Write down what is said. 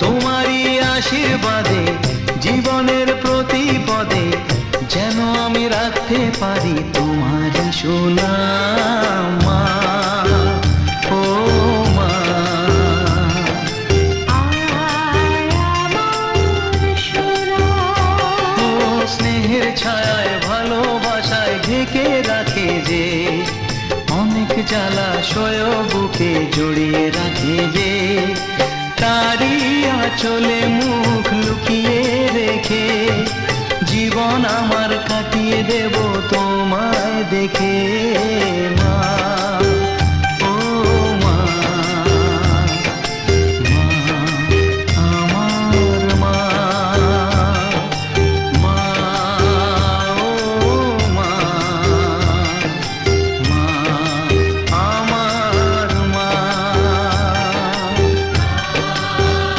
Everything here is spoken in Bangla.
তোমারই আশীর্বাদে জীবনের প্রতি পদে যেন আমি রাখতে পারি তোমারই সুনাম মা, ও মা। ও স্নেহের ছায়ায় ভালোবাসায় ঢেকে রাখে যে, অনেক জ্বালাশয় বুকে জড়িয়ে রাখে যে, তারই আঁচলে মুখ লুকিয়ে রেখে জীবন আমার কাটিয়ে দেব তোমায় দেখে মা।